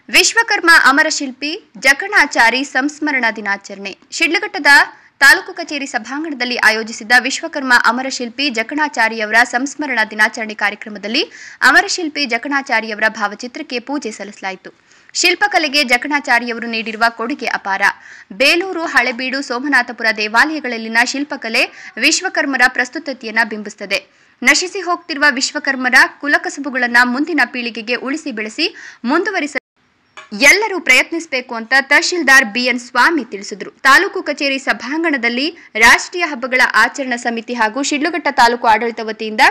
ವಿಶ್ವಕರ್ಮ ಅಮರಶಿಲ್ಪಿ ಜಕಣಾಚಾರಿ ಸಂಸ್ಮರಣಾ ದಿನಾಚರಣೆ ಶಿಡ್ಲಘಟ್ಟದ ತಾಲೂಕು ಕಚೇರಿ ಸಭಾಂಗಣದಲ್ಲಿ ಆಯೋಜಿಸಿದ್ದ ವಿಶ್ವಕರ್ಮ ಅಮರಶಿಲ್ಪಿ ಜಕಣಾಚಾರಿಯವರ ಸಂಸ್ಮರಣಾ ದಿನಾಚರಣೆ ಕಾರ್ಯಕ್ರಮದಲ್ಲಿ ಅಮರಶಿಲ್ಪಿ ಜಕಣಾಚಾರಿಯವರ ಭಾವಚಿತ್ರಕ್ಕೆ ಪೂಜೆ ಸಲ್ಲಿಸಲಾಯಿತು. ಶಿಲ್ಪಕಲೆಗೆ ಜಕಣಾಚಾರಿಯವರು ನೀಡಿರುವ ಕೊಡುಗೆ ಅಪಾರ. ಬೇಲೂರು, ಹಳೆಬೀಡು, ಸೋಮನಾಥಪುರ ದೇವಾಲಯಗಳಲ್ಲಿನ ಶಿಲ್ಪಕಲೆ ವಿಶ್ವಕರ್ಮರ ಪ್ರಸ್ತುತತೆಯನ್ನು ಬಿಂಬಿಸುತ್ತದೆ. ನಶಿಸಿ ಹೋಗ್ತಿರುವ ವಿಶ್ವಕರ್ಮರ ಕುಲಕಸಬುಗಳನ್ನು ಮುಂದಿನ ಪೀಳಿಗೆಗೆ ಉಳಿಸಿ ಬೆಳೆಸಿ ಮುಂದುವರಿಸ ಎಲ್ಲರೂ ಪ್ರಯತ್ನಿಸಬೇಕು ಅಂತ ತಹಶೀಲ್ದಾರ್ ಬಿಎನ್ ಸ್ವಾಮಿ ತಿಳಿಸಿದರು. ತಾಲೂಕು ಕಚೇರಿ ಸಭಾಂಗಣದಲ್ಲಿ ರಾಷ್ಟ್ರೀಯ ಹಬ್ಬಗಳ ಆಚರಣಾ ಸಮಿತಿ ಹಾಗೂ ಶಿಡ್ಲಘಟ್ಟ ತಾಲೂಕು ಆಡಳಿತ ವತಿಯಿಂದ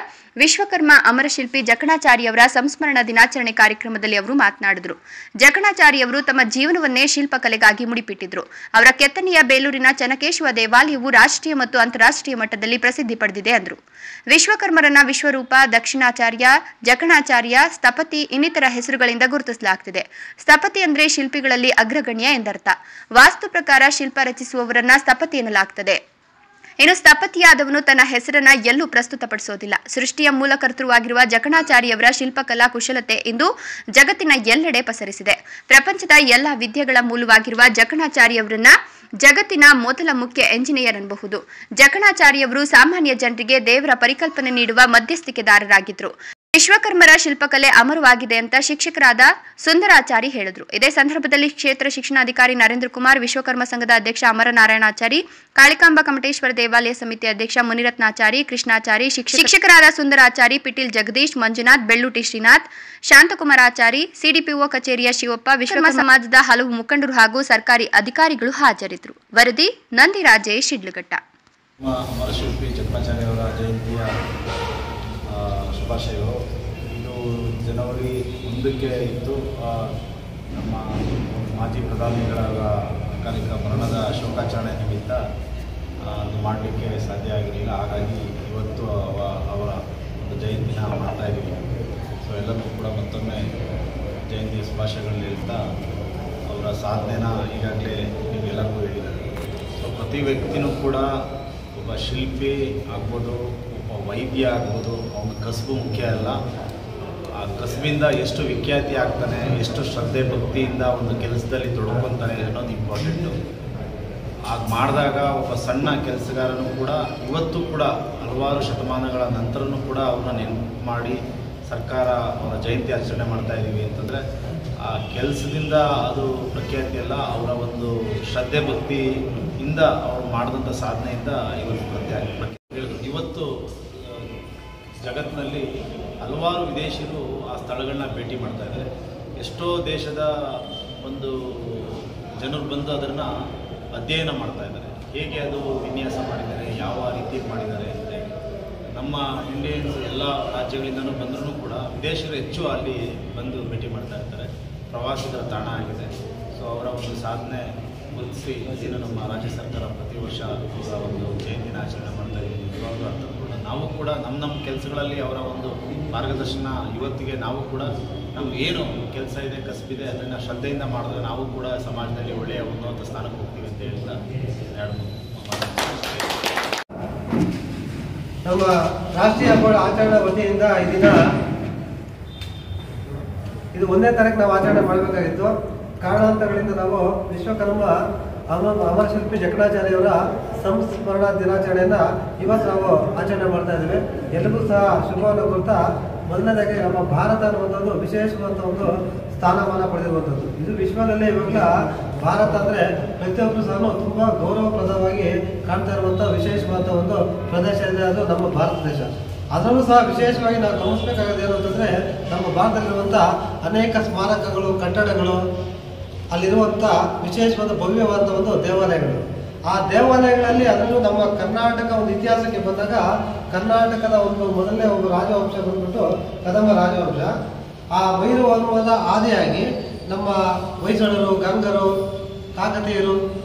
ವಿಶ್ವಕರ್ಮ ಅಮರಶಿಲ್ಪಿ ಜಕಣಾಚಾರಿಯವರ ಸಂಸ್ಮರಣಾ ದಿನಾಚರಣೆ ಕಾರ್ಯಕ್ರಮದಲ್ಲಿ ಅವರು ಮಾತನಾಡಿದರು. ಜಕಣಾಚಾರಿಯವರು ತಮ್ಮ ಜೀವನವನ್ನೇ ಶಿಲ್ಪಕಲೆಗಾಗಿ ಮುಡಿಪಿಟ್ಟಿದ್ರು. ಅವರ ಕೆತ್ತನೆಯ ಬೇಲೂರಿನ ಚನ್ನಕೇಶವ ದೇವಾಲಯವು ರಾಷ್ಟ್ರೀಯ ಮತ್ತು ಅಂತಾರಾಷ್ಟ್ರೀಯ ಮಟ್ಟದಲ್ಲಿ ಪ್ರಸಿದ್ಧಿ ಪಡೆದಿದೆ ಎಂದರು. ವಿಶ್ವಕರ್ಮರನ್ನ ವಿಶ್ವರೂಪ, ದಕ್ಷಿಣಾಚಾರ್ಯ, ಜಕಣಾಚಾರ್ಯ, ಸ್ಥಪತಿ ಇನ್ನಿತರ ಹೆಸರುಗಳಿಂದ ಗುರುತಿಸಲಾಗುತ್ತಿದೆ. ಸ್ಥಪತಿ ಅಂದ್ರೆ ಶಿಲ್ಪಿಗಳಲ್ಲಿ ಅಗ್ರಗಣ್ಯ ಎಂದರ್ಥ. ವಾಸ್ತು ಪ್ರಕಾರ ಶಿಲ್ಪ ರಚಿಸುವವರನ್ನ ಸ್ಥಪತಿ ಎನ್ನಲಾಗುತ್ತದೆ. ಇನ್ನು ಸ್ಥಪತಿಯಾದವನು ತನ್ನ ಹೆಸರನ್ನ ಎಲ್ಲೂ ಪ್ರಸ್ತುತಪಡಿಸೋದಿಲ್ಲ. ಸೃಷ್ಟಿಯ ಮೂಲಕರ್ತೃವಾಗಿರುವ ಜಕಣಾಚಾರಿಯವರ ಶಿಲ್ಪಕಲಾ ಕುಶಲತೆ ಇಂದು ಜಗತ್ತಿನ ಎಲ್ಲೆಡೆ ಪಸರಿಸಿದೆ. ಪ್ರಪಂಚದ ಎಲ್ಲ ವಿದ್ಯೆಗಳ ಮೂಲವಾಗಿರುವ ಜಕಣಾಚಾರಿಯವರನ್ನ ಜಗತ್ತಿನ ಮೊದಲ ಮುಖ್ಯ ಎಂಜಿನಿಯರ್ ಅನ್ನಬಹುದು. ಜಕಣಾಚಾರಿಯವರು ಸಾಮಾನ್ಯ ಜನರಿಗೆ ದೇವರ ಪರಿಕಲ್ಪನೆ ನೀಡುವ ಮಧ್ಯಸ್ಥಿಕೆದಾರರಾಗಿದ್ದರು. ವಿಶ್ವಕರ್ಮರ ಶಿಲ್ಪಕಲೆ ಅಮರವಾಗಿದೆ ಅಂತ ಶಿಕ್ಷಕರಾದ ಸುಂದರಾಚಾರಿ ಹೇಳಿದರು. ಇದೇ ಸಂದರ್ಭದಲ್ಲಿ ಕ್ಷೇತ್ರ ಶಿಕ್ಷಣಾಧಿಕಾರಿ ನರೇಂದ್ರ ಕುಮಾರ್, ವಿಶ್ವಕರ್ಮ ಸಂಘದ ಅಧ್ಯಕ್ಷ ಅಮರನಾರಾಯಣಾಚಾರಿ, ಕಾಳಿಕಾಂಬ ಕಮಟೇಶ್ವರ ದೇವಾಲಯ ಸಮಿತಿ ಅಧ್ಯಕ್ಷ ಮುನಿರತ್ನಾಚಾರಿ, ಕೃಷ್ಣಾಚಾರಿ, ಶಿಕ್ಷಕರಾದ ಸುಂದರಾಚಾರಿ, ಪಿಟೀಲ್ ಜಗದೀಶ್, ಮಂಜುನಾಥ್, ಬೆಳ್ಳೂಟಿ ಶ್ರೀನಾಥ್, ಶಾಂತಕುಮಾರಾಚಾರಿ, ಸಿಡಿಪಿಒ ಕಚೇರಿಯ ಶಿವಪ್ಪ, ವಿಶ್ವಕರ್ಮ ಸಮಾಜದ ಹಲವು ಮುಖಂಡರು ಹಾಗೂ ಸರ್ಕಾರಿ ಅಧಿಕಾರಿಗಳು ಹಾಜರಿದ್ದರು. ವರದಿ ನಂದಿರಾಜೇಶ್, ಶಿಡ್ಲಘಟ್ಟ. ಶುಭಾಶಯಗಳು. ಇದು ಜನವರಿ 1ಕ್ಕೆ ಇತ್ತು. ನಮ್ಮ ಮಾಜಿ ಪ್ರಧಾನಿಗಳಾದ ಅಕಾಲಿಕ ಮರಣದ ಶೋಕಾಚರಣೆ ನಿಮಿತ್ತ ಅದು ಮಾಡಲಿಕ್ಕೆ ಸಾಧ್ಯ ಆಗಿರಲಿಲ್ಲ. ಹಾಗಾಗಿ ಇವತ್ತು ಅವರ ಒಂದು ಜಯಂತಿನ ಮಾಡ್ತಾ ಇದ್ದೀವಿ. ಸೊ ಎಲ್ಲರೂ ಕೂಡ ಮತ್ತೊಮ್ಮೆ ಜಯಂತಿ ಶುಭಾಶಯಗಳಲ್ಲಿ ಹೇಳ್ತಾ ಅವರ ಸಾಧನೆನ ಈಗಾಗಲೇ ನೀವೆಲ್ಲರಿಗೂ ಹೇಳಿದ್ದಾರೆ. ಸೊ ಪ್ರತಿ ವ್ಯಕ್ತಿನೂ ಕೂಡ ಒಬ್ಬ ಶಿಲ್ಪಿ ಆಗ್ಬೋದು, ವೈದ್ಯ ಆಗ್ಬೋದು, ಅವನ ಕಸುಬು ಮುಖ್ಯ ಅಲ್ಲ. ಆ ಕಸುಬಿಂದ ಎಷ್ಟು ವಿಖ್ಯಾತಿ ಆಗ್ತಾನೆ, ಎಷ್ಟು ಶ್ರದ್ಧೆ ಭಕ್ತಿಯಿಂದ ಒಂದು ಕೆಲಸದಲ್ಲಿ ತೊಡ್ಕೊತಾನೆ ಅನ್ನೋದು ಇಂಪಾರ್ಟೆಂಟು. ಆಗ ಮಾಡಿದಾಗ ಒಬ್ಬ ಸಣ್ಣ ಕೆಲಸಗಾರನೂ ಕೂಡ ಇವತ್ತು ಕೂಡ ಹಲವಾರು ಶತಮಾನಗಳ ನಂತರನೂ ಕೂಡ ಅವ್ರನ್ನ ನೆನಪು ಮಾಡಿ ಸರ್ಕಾರ ಅವರ ಜಯಂತಿ ಆಚರಣೆ ಮಾಡ್ತಾ ಇದ್ದೀವಿ ಅಂತಂದರೆ ಆ ಕೆಲಸದಿಂದ ಅದು ಪ್ರಖ್ಯಾತಿ ಅಲ್ಲ, ಅವರ ಒಂದು ಶ್ರದ್ಧೆ ಭಕ್ತಿಯಿಂದ ಅವರು ಮಾಡಿದಂಥ ಸಾಧನೆಯಿಂದ ಇವತ್ತು ಪ್ರಖ್ಯಾತಿ. ಇವತ್ತು ಜಗತ್ತಿನಲ್ಲಿ ಹಲವಾರು ವಿದೇಶಿಯರು ಆ ಸ್ಥಳಗಳನ್ನ ಭೇಟಿ ಮಾಡ್ತಾ ಇದ್ದಾರೆ. ಎಷ್ಟೋ ದೇಶದ ಒಂದು ಜನರು ಬಂದು ಅದನ್ನು ಅಧ್ಯಯನ ಮಾಡ್ತಾ ಇದ್ದಾರೆ. ಹೇಗೆ ಅದು ವಿನ್ಯಾಸ ಮಾಡಿದ್ದಾರೆ, ಯಾವ ರೀತಿ ಮಾಡಿದ್ದಾರೆ ಅಂತ. ನಮ್ಮ ಇಂಡಿಯನ್ಸ್ ಎಲ್ಲ ರಾಜ್ಯಗಳಿಂದನೂ ಬಂದರೂ ಕೂಡ ವಿದೇಶಿಯರು ಹೆಚ್ಚು ಅಲ್ಲಿ ಬಂದು ಭೇಟಿ ಮಾಡ್ತಾ ಇರ್ತಾರೆ. ಪ್ರವಾಸಿಗರ ತಾಣ ಆಗಿದೆ. ಸೊ ಅವರ ಒಂದು ಸಾಧನೆ ಗುರುತಿಸಿ ಏನು ನಮ್ಮ ರಾಜ್ಯ ಸರ್ಕಾರ ಪ್ರತಿ ವರ್ಷ ಅವರ ಒಂದು ಜಯಂತಿನ ಆಚರಣೆ ಮಾಡ್ತಾ ಇದ್ದೀವಿ. ನಿಜವಾಗ್ಲೂ ಅಂತ ಕೂಡ ನಾವು ಕೂಡ ನಮ್ಮ ಕೆಲಸಗಳಲ್ಲಿ ಅವರ ಒಂದು ಮಾರ್ಗದರ್ಶನ ಇವತ್ತಿಗೆ ನಾವು ಕೂಡ ನಮ್ಗೆ ಏನು ಕೆಲಸ ಇದೆ, ಕಸಬಿದೆ, ಅದನ್ನು ಶ್ರದ್ಧೆಯಿಂದ ಮಾಡಿದ್ರೆ ನಾವು ಕೂಡ ಸಮಾಜದಲ್ಲಿ ಒಳ್ಳೆಯ ಉನ್ನತ ಸ್ಥಾನಕ್ಕೆ ಹೋಗ್ತೀವಿ ಅಂತ ಹೇಳ್ತಾ ನಮ್ಮ ರಾಷ್ಟ್ರೀಯ ಹಬ್ಬಗಳ ಆಚರಣೆ ವತಿಯಿಂದ ಈ ದಿನ ಇದು 1ನೇ ತಾರೀಕು ನಾವು ಆಚರಣೆ ಮಾಡಬೇಕಾಗಿತ್ತು. ಕಾರಣಾಂತರಗಳಿಂದ ನಾವು ವಿಶ್ವಕರ್ಮ ಅಮರಶಿಲ್ಪಿ ಜಕಣಾಚಾರ್ಯವರ ಸಂಸ್ಮರಣಾ ದಿನಾಚರಣೆಯನ್ನು ಇವತ್ತು ನಾವು ಆಚರಣೆ ಮಾಡ್ತಾ ಇದ್ದೀವಿ. ಎಲ್ಲರಿಗೂ ಸಹ ಶುಭವನ್ನು ಕೊಡ್ತಾ, ಮೊದಲನೇದಾಗಿ ನಮ್ಮ ಭಾರತ ಅನ್ನುವಂಥದ್ದು ವಿಶೇಷವಾದ ಒಂದು ಸ್ಥಾನಮಾನ ಪಡೆದಿರುವಂಥದ್ದು. ಇದು ವಿಶ್ವದಲ್ಲೇ ಇವಾಗ ಭಾರತ ಅಂದರೆ ಪ್ರತಿಯೊಬ್ಬರು ಸಹ ತುಂಬ ಗೌರವಪ್ರದವಾಗಿ ಕಾಣ್ತಾ ಇರುವಂಥ ವಿಶೇಷವಾದ ಒಂದು ಪ್ರದೇಶ ಇದೆ, ಅದು ನಮ್ಮ ಭಾರತ ದೇಶ. ಅದರಲ್ಲೂ ಸಹ ವಿಶೇಷವಾಗಿ ನಾವು ಗಮನಿಸಬೇಕಾಗೋದು ಏನು ಅಂತಂದರೆ, ನಮ್ಮ ಭಾರತದಲ್ಲಿರುವಂಥ ಅನೇಕ ಸ್ಮಾರಕಗಳು, ಕಟ್ಟಡಗಳು, ಅಲ್ಲಿರುವಂಥ ವಿಶೇಷವಾದ ಭವ್ಯವಾದ ಒಂದು ದೇವಾಲಯಗಳು. ಆ ದೇವಾಲಯಗಳಲ್ಲಿ ಅದರಲ್ಲೂ ನಮ್ಮ ಕರ್ನಾಟಕ ಒಂದು ಇತಿಹಾಸಕ್ಕೆ ಬಂದಾಗ ಕರ್ನಾಟಕದ ಒಂದು ಮೊದಲನೇ ಒಂದು ರಾಜವಂಶ ಬಂದ್ಬಿಟ್ಟು ಕದಂಬ ರಾಜವಂಶ. ಆ ಭೈರವದ ಆದಿಯಾಗಿ ನಮ್ಮ ಹೊಯ್ಸಳರು, ಗಂಗರು, ಕಾಕತೀಯರು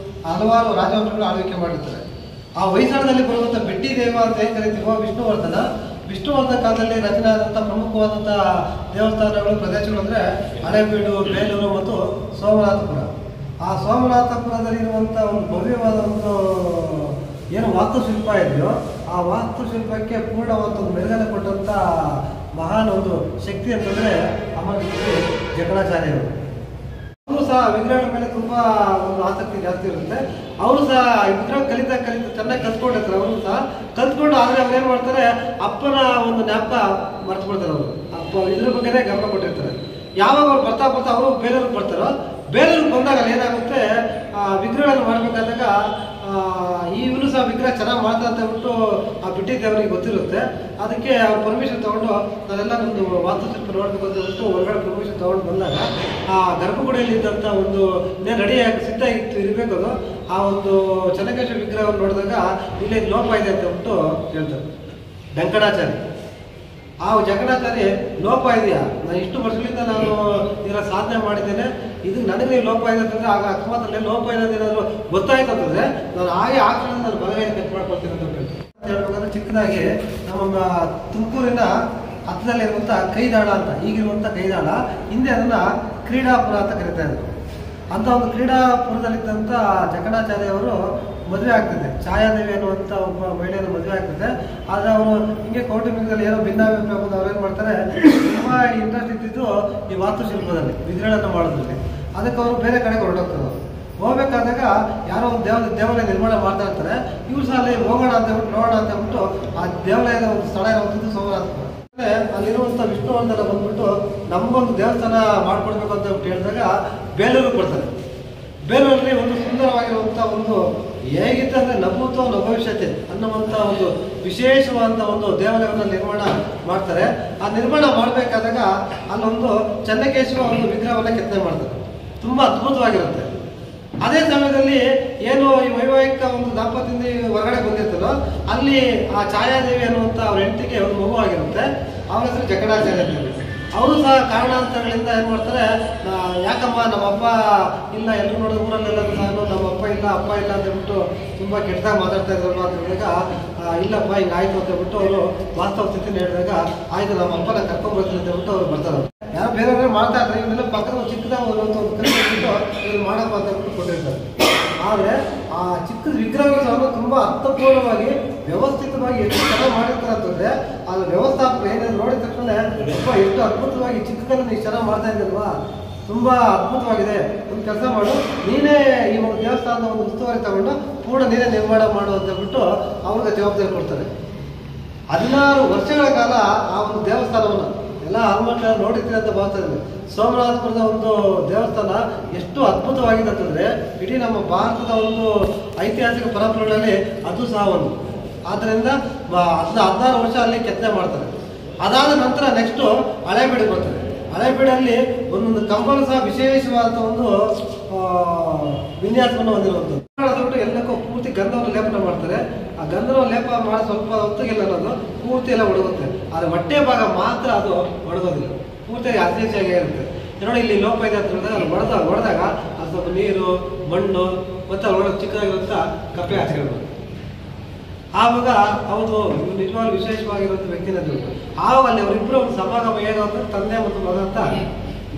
ಹಲವಾರು ರಾಜವಂಶಗಳು ಆಳ್ವಿಕೆ ಮಾಡಿರ್ತಾರೆ. ಆ ಹೊಯ್ಸಳದಲ್ಲಿ ಬರುವಂಥ ಬೆಟ್ಟಿ ದೇವ ಅಂತ ಏನು ಕರಿತೀವೋ ವಿಷ್ಣುವರ್ಧನ ಕಾಲದಲ್ಲಿ ರಚನೆ ಆದಂಥ ಪ್ರಮುಖವಾದಂಥ ದೇವಸ್ಥಾನಗಳು, ಪ್ರದೇಶಗಳು ಅಂದರೆ ಹಳೆಬೀಡು, ಬೇಲೂರು ಮತ್ತು ಸೋಮನಾಥಪುರ. ಆ ಸೋಮನಾಥಪುರದಲ್ಲಿರುವಂಥ ಒಂದು ಭವ್ಯವಾದ ಒಂದು ಏನು ವಾಸ್ತುಶಿಲ್ಪ ಇದೆಯೋ, ಆ ವಾಸ್ತುಶಿಲ್ಪಕ್ಕೆ ಪೂರ್ಣವಾದ ಒಂದು ಮೆರುಗನ್ನು ಕೊಟ್ಟಂಥ ಮಹಾನ್ ಒಂದು ಶಕ್ತಿ ಅಂತಂದರೆ ಅಮರಶಿಲ್ಪಿ ಜಕಣಾಚಾರ್ಯರು. ಸಹ ವಿಗ್ರಹಗಳ ಮೇಲೆ ತುಂಬಾ ಒಂದು ಆಸಕ್ತಿ ಜಾಸ್ತಿ ಇರುತ್ತೆ. ಅವರು ಸಹ ವಿಗ್ರಹ ಕಲಿತಾ ಚೆನ್ನಾಗಿ ಕಲ್ತ್ಕೊಂಡಿರ್ತಾರೆ. ಅವರು ಸಹ ಕಲ್ತ್ಕೊಂಡು ಆದ್ರೆ ಅವ್ರು ಏನ್ ಮಾಡ್ತಾರೆ, ಅಪ್ಪನ ಒಂದು ಜ್ಞಾಪಕ ಮರ್ತ್ಕೊಳ್ತಾರೆ. ಅವರು ಅಪ್ಪ ಇದ್ರ ಬಗ್ಗೆನೇ ಗಮನ ಕೊಟ್ಟಿರ್ತಾರೆ. ಯಾವಾಗ ಅವ್ರು ಬರ್ತಾ ಅವರು ಬೇಲೂರಿಗೆ ಬರ್ತಾರೋ, ಬೇಲೂರಿಗೆ ಬಂದಾಗ ಏನಾಗುತ್ತೆ, ವಿಗ್ರಹಗಳನ್ನು ಮಾಡ್ಬೇಕಾದಾಗ ಈಗಲೂ ಸಹ ವಿಗ್ರಹ ಚೆನ್ನಾಗಿ ಮಾಡ್ತಾ ಅಂತ ಹೇಳ್ಬಿಟ್ಟು ಬಿಟ್ಟಿದ್ದೆ ಅವರಿಗೆ ಗೊತ್ತಿರುತ್ತೆ. ಅದಕ್ಕೆ ಅವ್ರು ಪರ್ಮಿಷನ್ ತಗೊಂಡು ನಾನೆಲ್ಲ ನಮ್ಮದು ವಾಸ್ತುಶಿಲ್ಪ ನೋಡ್ಬೇಕು ಅಂತ ಹೇಳ್ಬಿಟ್ಟು ಹೊರಗಡೆ ಪರ್ಮಿಷನ್ ತಗೊಂಡು ಬಂದಾಗ ಆ ಗರ್ಭಗುಡಿಯಲ್ಲಿ ಇದ್ದಂಥ ಒಂದು ರೆಡಿಯಾಗಿ ಸಿದ್ಧ ಇರಬೇಕು ಅದು. ಆ ಒಂದು ಚೆನ್ನಕೇಶ್ವರ ವಿಗ್ರಹವನ್ನು ನೋಡಿದಾಗ ಇಲ್ಲಿ ಲೋಪ ಇದೆ ಅಂತ ಹೇಳ್ಬಿಟ್ಟು ಹೇಳ್ತಾರೆ ವೆಂಕಟಾಚಾರ್ಯ. ಆ ಜಗನ್ನಾಚಾರ್ಯ ಲೋಪ ಇದೆಯಾ, ನಾನು ಇಷ್ಟು ವರ್ಷಗಳಿಂದ ನಾನು ಇದರ ಸಾಧನೆ ಮಾಡಿದ್ದೇನೆ, ಇದು ನನಗೆ ಲೋಪ ಇದೆ ಅಂತಂದ್ರೆ ಆಗ ಅಕಸ್ಮಾತ್ ಅಲ್ಲಿ ಲೋಪ ಏನಾದ್ರು ಗೊತ್ತಾಯ್ತು ಅಂತಂದ್ರೆ ನಾನು ಹಾಗೆ ಆ ಕ್ಷಣ ನಾನು ಬಲಗೈಗೆ ಕಟ್ ಮಾಡ್ಕೊಳ್ತೀನಿ ಅಂತ ಹೇಳ್ಬೇಕಂದ್ರೆ, ಚಿಕ್ಕದಾಗಿ ನಮ್ಮ ತುಮಕೂರಿನ ಹತ್ತಿರದಲ್ಲಿರುವಂಥ ಕೈದಾಳ ಅಂತ, ಈಗಿರುವಂಥ ಕೈದಾಳ, ಹಿಂದೆ ಅದನ್ನ ಕ್ರೀಡಾಪುರ ಅಂತ ಕರೀತಾ ಇದ್ರು. ಅಂತ ಒಂದು ಕ್ರೀಡಾಪುರದಲ್ಲಿದ್ದಂಥ ಜಕಣಾಚಾರ್ಯ ಅವರು ಮದುವೆ ಆಗ್ತಿದೆ. ಛಾಯಾದೇವಿ ಅನ್ನುವಂಥ ಒಬ್ಬ ಮಹಿಳೆಯನ್ನು ಮದುವೆ ಆಗ್ತಿದೆ. ಆದರೆ ಅವರು ಹಿಂಗೆ ಕೌಟುಂಬಿಕದಲ್ಲಿ ಏನೋ ಭಿನ್ನಾಭಿಪ್ರಾಯ ಬಂದು ಅವ್ರೇನು ಮಾಡ್ತಾರೆ, ತುಂಬ ಇಂಟ್ರೆಸ್ಟ್ ಇದ್ದಿದ್ದು ಈ ವಾಸ್ತುಶಿಲ್ಪದಲ್ಲಿ ವಿಗ್ರಹಗಳನ್ನು ಮಾಡೋದ್ರಲ್ಲಿ. ಅದಕ್ಕೆ ಅವರು ಬೇರೆ ಕಡೆಗೆ ಹೊರಟೋಗ್ತಾರೆ. ಹೋಗ್ಬೇಕಾದಾಗ ಯಾರೋ ಒಂದು ದೇವಾಲಯ ನಿರ್ಮಾಣ ಮಾಡ್ತಾ ಇರ್ತಾರೆ. ಇವ್ರು ಸಹ ಅಲ್ಲಿ ಹೋಗೋಣ ಅಂತ ಹೇಳ್ಬಿಟ್ಟು ನೋಡೋಣ ಅಂತ ಹೇಳ್ಬಿಟ್ಟು ಆ ದೇವಾಲಯದ ಒಂದು ಸ್ಥಳ ಇರುವಂಥದ್ದು ಸೋಮನಾಥ. ಅಲ್ಲಿರುವಂಥ ವಿಷ್ಣುವರ್ಧನ ಬಂದ್ಬಿಟ್ಟು ನಮಗೊಂದು ದೇವಸ್ಥಾನ ಮಾಡ್ಕೊಡ್ಬೇಕು ಅಂತ ಹೇಳಿದಾಗ ಬೇಲೂರಿಗೆ ಬರ್ತಾರೆ. ಬೇಲೂರಲ್ಲಿ ಒಂದು ಸುಂದರವಾಗಿರುವಂಥ ಒಂದು ಹೇಗಿತ್ತು ಅಂದರೆ ನಭೂತೋ ನಭವಿಷ್ಯತೆ ಅನ್ನುವಂಥ ಒಂದು ವಿಶೇಷವಾದಂಥ ಒಂದು ದೇವಾಲಯವನ್ನು ನಿರ್ಮಾಣ ಮಾಡ್ತಾರೆ. ಆ ನಿರ್ಮಾಣ ಮಾಡಬೇಕಾದಾಗ ಅಲ್ಲೊಂದು ಚೆನ್ನಕೇಶವ ಒಂದು ವಿಗ್ರಹವನ್ನು ಕೆತ್ತನೆ ಮಾಡ್ತಾರೆ. ತುಂಬ ಅದ್ಭುತವಾಗಿರುತ್ತೆ. ಅದೇ ಸಮಯದಲ್ಲಿ ಏನು ಈ ವೈವಾಹಿಕ ಒಂದು ದಾಂಪತ್ಯದಿಂದ ಹೊರಗಡೆ ಬಂದಿರ್ತದೋ ಅಲ್ಲಿ ಆ ಛಾಯಾದೇವಿ ಅನ್ನುವಂಥ ಅವ್ರ ಹೆಂಡತಿಗೆ ಒಂದು ಮಗು ಆಗಿರುತ್ತೆ. ಅವರ ಹೆಸರು ಜಕಣಾಚಾರ್ಯ ಅಂತ. ಅವರು ಸಹ ಕಾರಣಾಂತರಗಳಿಂದ ಏನು ಮಾಡ್ತಾರೆ, ಯಾಕಮ್ಮ ನಮ್ಮಪ್ಪ ಇಲ್ಲ, ಎಲ್ಲರೂ ನೋಡಿದ ಊರಲ್ಲೆಲ್ಲ ಸಹ ನಮ್ಮ ಅಪ್ಪ ಇಲ್ಲ ಅಂತ ಹೇಳ್ಬಿಟ್ಟು ತುಂಬ ಕೆಟ್ಟದಾಗ ಮಾತಾಡ್ತಾ ಇದ್ರಲ್ವ ಅಂತ ಹೇಳಿದಾಗ, ಇಲ್ಲಪ್ಪ ಹಿಂಗೆ ಆಯ್ತು ಅಂತ ಹೇಳ್ಬಿಟ್ಟು ಅವರು ವಾಸ್ತವ ಸ್ಥಿತಿನ ಹೇಳಿದಾಗ, ಆಯ್ತು ನಮ್ಮ ಅಪ್ಪನ ಕರ್ಕೊಂಡ್ಬರ್ತೀನಿ ಅಂತ ಹೇಳ್ಬಿಟ್ಟು ಅವ್ರು ಬರ್ತಾರೆ. ಯಾರು ಬೇರೆಯವ್ರೆ ಮಾಡ್ತಾ ಇರ್ತಾರೆ, ಇವನ್ನೆಲ್ಲ ಪಕ್ಕದ ಚಿಕ್ಕದಾಗ ಒಂದು ಕೈ ಬಿಟ್ಟು ಇವ್ರು ಮಾಡಪ್ಪ ಅಂತ ಹೇಳ್ಬಿಟ್ಟು ಕೊಟ್ಟಿರ್ತಾರೆ. ಆದರೆ ಆ ಚಿಕ್ಕದ ವಿಗ್ರಹಗಳು ತುಂಬ ಅರ್ಥಪೂರ್ಣವಾಗಿ ವ್ಯವಸ್ಥಿತವಾಗಿ ಎಷ್ಟು ಚೆನ್ನಾಗಿ ಮಾಡಿರ್ತಾರೆ ಅಂತಂದ್ರೆ, ಅದು ವ್ಯವಸ್ಥಾಪಕ ಏನಾದ್ರು ನೋಡಿದ ತಕ್ಷಣ ಎಷ್ಟು ಅದ್ಭುತವಾಗಿ ಚಿಕ್ಕದನ್ನು ನೀವು ಚೆನ್ನಾಗಿ ಮಾಡ್ತಾ ಇದ್ದೀರಲ್ವಾ, ತುಂಬಾ ಅದ್ಭುತವಾಗಿದೆ, ಒಂದು ಕೆಲಸ ಮಾಡು, ನೀನೇ ಈ ಒಂದು ದೇವಸ್ಥಾನದ ಒಂದು ಉಸ್ತುವಾರಿ ತಗೊಂಡು ಪೂರ್ಣ ನೀನೇ ನಿರ್ಮಾಣ ಮಾಡು ಅಂತ ಹೇಳ್ಬಿಟ್ಟು ಅವ್ರಿಗೆ ಜವಾಬ್ದಾರಿ ಕೊಡ್ತಾರೆ. 16 ವರ್ಷಗಳ ಕಾಲ ಆ ಒಂದು ದೇವಸ್ಥಾನವನ್ನು ಎಲ್ಲ ಆಲ್ಮೋಸ್ಟ್ ನೋಡಿರ್ತೀರಿ ಅಂತ ಭಾವಿಸ್ತಾ ಇದ್ದೀವಿ. ಸೋಮನಾಥಪುರದ ಒಂದು ದೇವಸ್ಥಾನ ಎಷ್ಟು ಅದ್ಭುತವಾಗಿದೆ ಅಂತಂದ್ರೆ, ಇಡೀ ನಮ್ಮ ಭಾರತದ ಒಂದು ಐತಿಹಾಸಿಕ ಪರಂಪರೆಗಳಲ್ಲಿ ಅದು ಸಹ ಒಂದು. ಆದ್ದರಿಂದ 16 ವರ್ಷ ಅಲ್ಲಿ ಕೆತ್ತನೆ ಮಾಡ್ತಾರೆ. ಅದಾದ ನಂತರ ನೆಕ್ಸ್ಟು ಹಳೇಬೀಡು ಬರ್ತಾರೆ. ಹಳೇಬೀಡಲ್ಲಿ ಒಂದೊಂದು ಕಂಬಳು ಸಹ ವಿಶೇಷವಾದ ಒಂದು ವಿನ್ಯಾಸವನ್ನು ಹೊಂದಿರುವಂಥದ್ದು. ಎಲ್ಲಕ್ಕೂ ಪೂರ್ತಿ ಗಂಧವನ್ನು ಲೇಪನ ಮಾಡ್ತಾರೆ. ಆ ಗಂಧವನ್ನು ಲೇಪ ಮಾಡಿ ಸ್ವಲ್ಪ ಹೊತ್ತಿಗೆಲ್ಲ ಅನ್ನೋದು ಪೂರ್ತಿ ಎಲ್ಲ ಒಣಗುತ್ತೆ. ಆದರೆ ಹೊಟ್ಟೆ ಭಾಗ ಮಾತ್ರ ಅದು ಒಣಗೋದಿಲ್ಲ, ಪೂರ್ತಿಯಾಗಿ ಅತಿಶಯಾಗಿ ಇರುತ್ತೆ. ನೋಡಿ ಇಲ್ಲಿ ಲೋಪ ಇದೆ ಅಂತ ಹೇಳಿದಾಗ ಅದು ಹೊಡೆದಾಗ ಅದು ಸ್ವಲ್ಪ ನೀರು, ಮಣ್ಣು ಮತ್ತು ಒಳಗಡೆ ಚಿಕ್ಕದಾಗಿರುವಂಥ ಕಪ್ಪೆ ಆಚೆಗಳು. ಆವಾಗ ಅವರು ನಿಜವಾಗ್ಲೂ ವಿಶೇಷವಾಗಿರುವಂಥ ವ್ಯಕ್ತಿನದ್ದು. ಆವಾಗ ಅಲ್ಲಿ ಅವರಿಬ್ಬರು ಒಂದು ಸಮಾಗಮ ಏನು ಅಂತ ತಂದೆ ಮತ್ತು ಮಗ ಅಂತ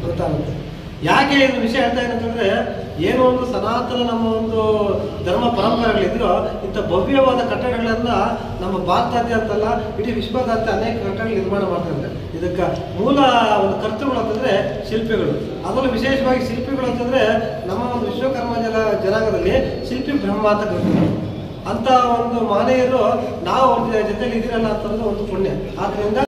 ಗೊತ್ತಾಗುತ್ತೆ. ಯಾಕೆ ಇದು ವಿಷಯ ಹೇಳ್ತಾ ಏನಂತಂದ್ರೆ, ಏನೋ ಒಂದು ಸನಾತನ ನಮ್ಮ ಒಂದು ಧರ್ಮ ಪರಂಪರೆಗಳಿದ್ರು ಇಂಥ ಭವ್ಯವಾದ ಕಟ್ಟಡಗಳನ್ನ ನಮ್ಮ ಭಾರತಾದ್ಯಂತಲ್ಲ ಇಡೀ ವಿಶ್ವದಾದ್ಯಂತ ಅನೇಕ ಕಟ್ಟಡಗಳು ನಿರ್ಮಾಣ ಮಾಡ್ತಾ ಇದ್ದಾರೆ. ಇದಕ್ಕೆ ಮೂಲ ಒಂದು ಕರ್ತೃಗಳು ಅಂತಂದ್ರೆ ಶಿಲ್ಪಿಗಳು. ಅದರಲ್ಲೂ ವಿಶೇಷವಾಗಿ ಶಿಲ್ಪಿಗಳು ಅಂತಂದ್ರೆ ನಮ್ಮ ಒಂದು ವಿಶ್ವಕರ್ಮ ಜನಾಂಗದಲ್ಲಿ ಶಿಲ್ಪಿ ಬ್ರಹ್ಮ ಅಂತ ಕರೀತಾರೆ. ಅಂತ ಒಂದು ಮಹನೀಯರು ನಾವು ಅವ್ರ ಜೊತೆಲಿ ಇದ್ದೀರಲ್ಲ ಅಂತಂದ್ರೆ ಒಂದು ಪುಣ್ಯ. ಆದ್ರಿಂದ